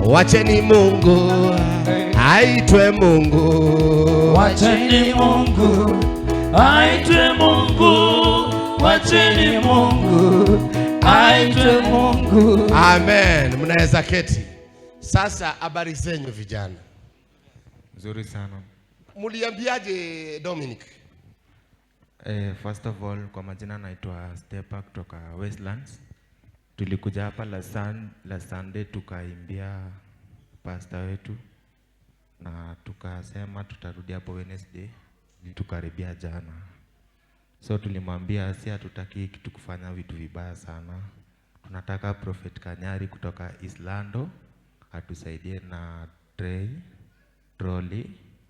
Wacheni Mungu aitwe Mungu. Wacheni Mungu aitwe Mungu. Wacheni Mungu aitwe Mungu. Amen. Mnaweza keti. Sasa habari zenyu vijana? Nzuri sana. Muliambiaje Dominic? First of all, kwa majina naitwa Stepa kutoka Westlands. Tulikuja hapa la Sunday tukaimbia pastor wetu na tukasema tutarudi hapo Wednesday, tukaribia jana. So tulimwambia si hatutaki kitu kufanya vitu vibaya sana. Tunataka Prophet Kanyari kutoka Islando atusaidie na trolley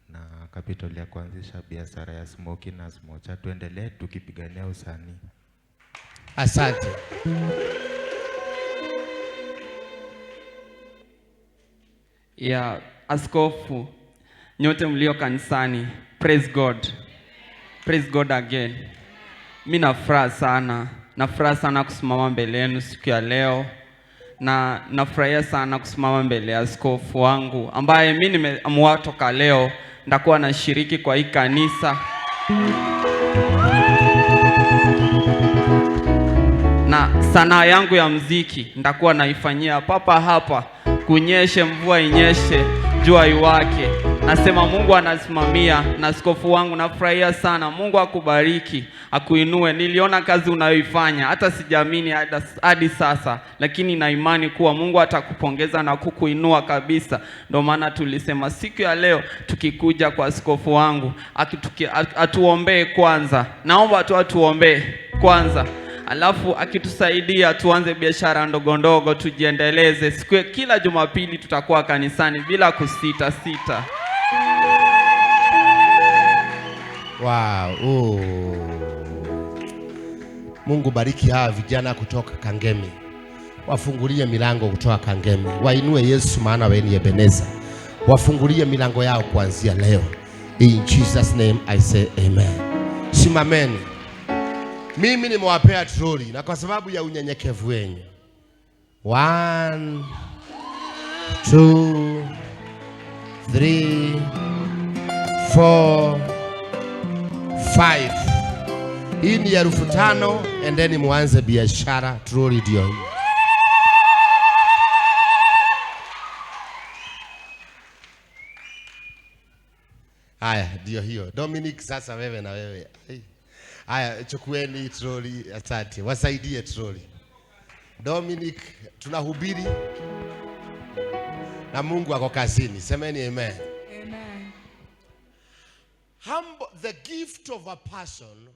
na capital ya kuanzisha biashara ya smoki na smocha. Tuendelee tukipigania usanii. Asante. Ya askofu, nyote mlio kanisani, praise God. Praise God again. Mimi nafuraha sana kusimama mbele yenu siku ya leo, na nafurahia sana kusimama mbele ya askofu wangu ambaye mimi nimeamua toka leo ndakuwa nashiriki kwa hii kanisa. Na sanaa yangu ya muziki ndakuwa naifanyia papa hapa, kunyeshe mvua inyeshe, jua iwake. Nasema Mungu anasimamia, na askofu wangu nafurahia sana. Mungu akubariki, akuinue. Niliona kazi unayoifanya, hata sijaamini hadi sasa, lakini na imani kuwa Mungu atakupongeza na kukuinua kabisa. Ndio maana tulisema siku ya leo tukikuja kwa askofu wangu, atuombee kwanza. Naomba tu atuombee kwanza, alafu akitusaidia tuanze biashara ndogo ndogo, tujiendeleze. Kila Jumapili tutakuwa kanisani bila kusita. Wow. Mungu bariki hawa vijana kutoka Kangemi. Wafungulie milango kutoka Kangemi. Wainue Yesu maana wewe ni Ebeneza. Wafungulie milango yao kuanzia leo. In Jesus name I say amen. Simameni. Mimi nimewapea troli na kwa sababu ya unyenyekevu wenu. 1 2 3 4 5. Hii ni 5,000, endeni muanze biashara. Troli ndio hii. Haya, ndio hiyo. Dominic, sasa wewe na wewe. Haya, chukueni troli. Asante. Wasaidie troli. Dominic, tunahubiri na Mungu ako kazini. Semeni amen. Amen. The gift of a person